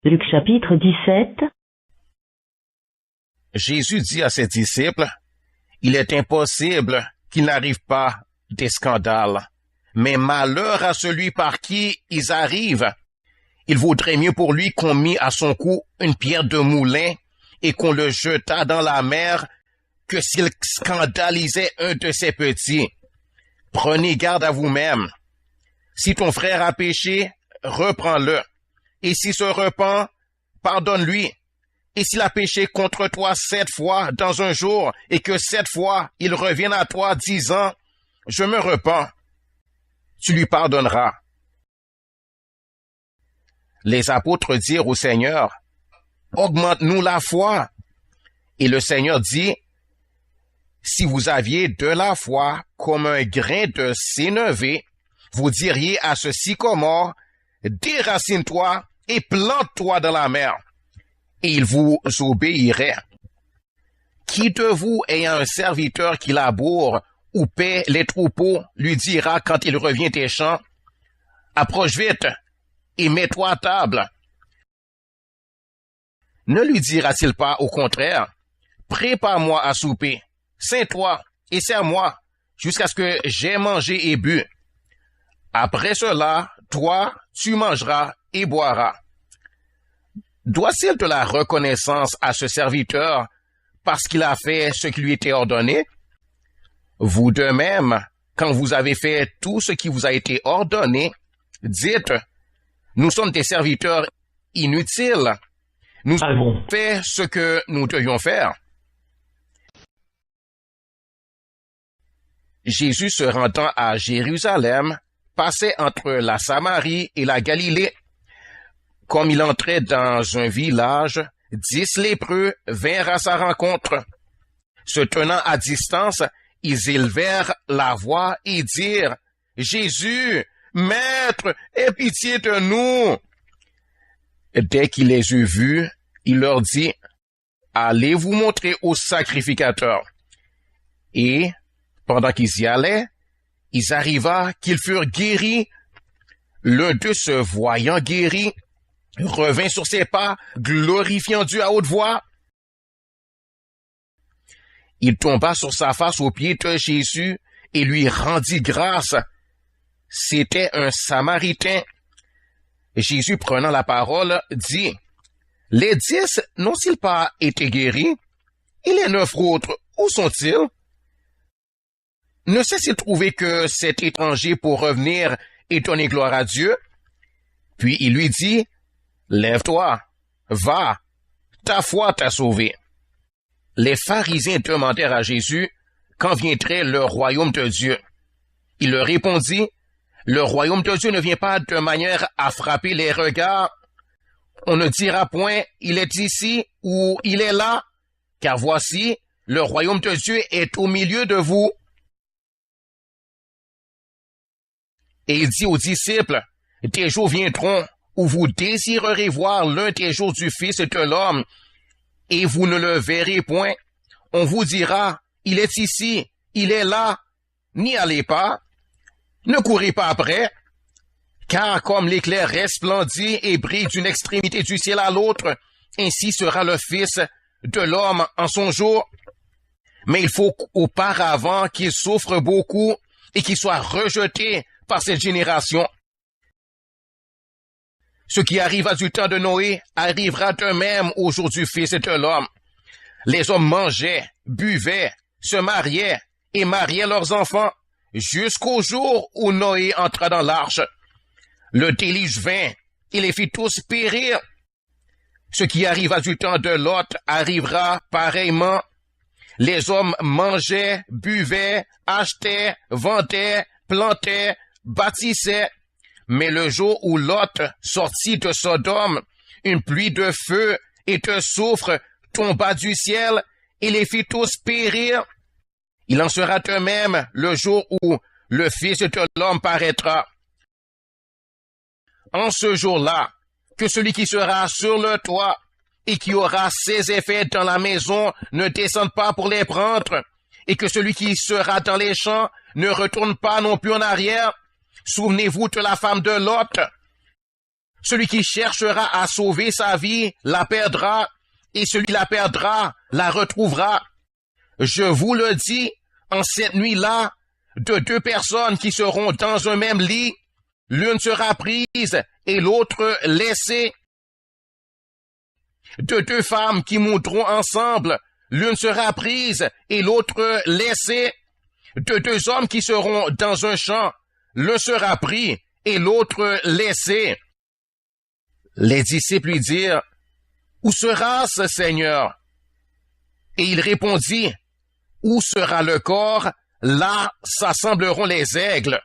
Luc chapitre 17. Jésus dit à ses disciples, « Il est impossible qu'il n'arrive pas des scandales, mais malheur à celui par qui ils arrivent. Il vaudrait mieux pour lui qu'on mit à son cou une pierre de moulin et qu'on le jetât dans la mer que s'il scandalisait un de ses petits. Prenez garde à vous-même. Si ton frère a péché, reprends-le. Et s'il se repent, pardonne-lui. Et s'il a péché contre toi 7 fois dans un jour, et que 7 fois il revienne à toi disant, « Je me repens », tu lui pardonneras. Les apôtres dirent au Seigneur, « Augmente-nous la foi. » Et le Seigneur dit, « Si vous aviez de la foi comme un grain de sénévé, vous diriez à ce sycomore, « Déracine-toi et plante-toi dans la mer. » Et il vous obéirait. Qui de vous ayant un serviteur qui laboure ou paie les troupeaux lui dira quand il revient des champs, « Approche vite et mets-toi à table. » Ne lui dira-t-il pas au contraire, « Prépare-moi à souper, ceins-toi et sers-moi jusqu'à ce que j'aie mangé et bu. Après cela, toi, tu mangeras et boiras. » Doit-il de la reconnaissance à ce serviteur parce qu'il a fait ce qui lui était ordonné? Vous de même, quand vous avez fait tout ce qui vous a été ordonné, dites, nous sommes des serviteurs inutiles. Nous avons fait ce que nous devions faire. Jésus se rendant à Jérusalem, passait entre la Samarie et la Galilée. Comme il entrait dans un village, 10 lépreux vinrent à sa rencontre. Se tenant à distance, ils élevèrent la voix et dirent, « Jésus, Maître, aie pitié de nous. » Dès qu'il les eut vus, il leur dit, « Allez vous montrer au sacrificateur. » Et, pendant qu'ils y allaient, il arriva qu'ils furent guéris. L'un d'eux se voyant guéri, revint sur ses pas, glorifiant Dieu à haute voix. Il tomba sur sa face aux pieds de Jésus et lui rendit grâce. C'était un Samaritain. Jésus, prenant la parole, dit, « Les 10 n'ont-ils pas été guéris? Et les 9 autres, où sont-ils? Ne s'est-il trouvé que cet étranger pour revenir et donner gloire à Dieu? » Puis il lui dit, « Lève-toi, va, ta foi t'a sauvé. » Les pharisiens demandèrent à Jésus quand viendrait le royaume de Dieu. Il leur répondit, « Le royaume de Dieu ne vient pas de manière à frapper les regards. On ne dira point, il est ici ou il est là, car voici, le royaume de Dieu est au milieu de vous. » Et il dit aux disciples, « Des jours viendront où vous désirerez voir l'un des jours du Fils de l'homme, et vous ne le verrez point. On vous dira, il est ici, il est là. N'y allez pas, ne courez pas après, car comme l'éclair resplendit et brille d'une extrémité du ciel à l'autre, ainsi sera le Fils de l'homme en son jour. Mais il faut auparavant qu'il souffre beaucoup et qu'il soit rejeté par cette génération. Ce qui arriva du temps de Noé arrivera de même au jour du Fils de l'homme. Les hommes mangeaient, buvaient, se mariaient et mariaient leurs enfants jusqu'au jour où Noé entra dans l'arche. Le déluge vint et les fit tous périr. Ce qui arriva du temps de Lot arrivera pareillement. Les hommes mangeaient, buvaient, achetaient, vendaient, plantaient, bâtissaient. Mais le jour où Lot sortit de Sodome, une pluie de feu et de soufre tomba du ciel et les fit tous périr. Il en sera de même le jour où le Fils de l'homme paraîtra. En ce jour-là, que celui qui sera sur le toit et qui aura ses effets dans la maison ne descende pas pour les prendre, et que celui qui sera dans les champs ne retourne pas non plus en arrière. Souvenez-vous de la femme de Lot. Celui qui cherchera à sauver sa vie la perdra, et celui qui la perdra la retrouvera. Je vous le dis, en cette nuit-là, de deux personnes qui seront dans un même lit, l'une sera prise et l'autre laissée. De deux femmes qui mourront ensemble, l'une sera prise et l'autre laissée. De deux hommes qui seront dans un champ, l'un sera pris et l'autre laissé. Les disciples lui dirent, « Où sera-ce, Seigneur? » Et il répondit, « Où sera le corps, là s'assembleront les aigles. »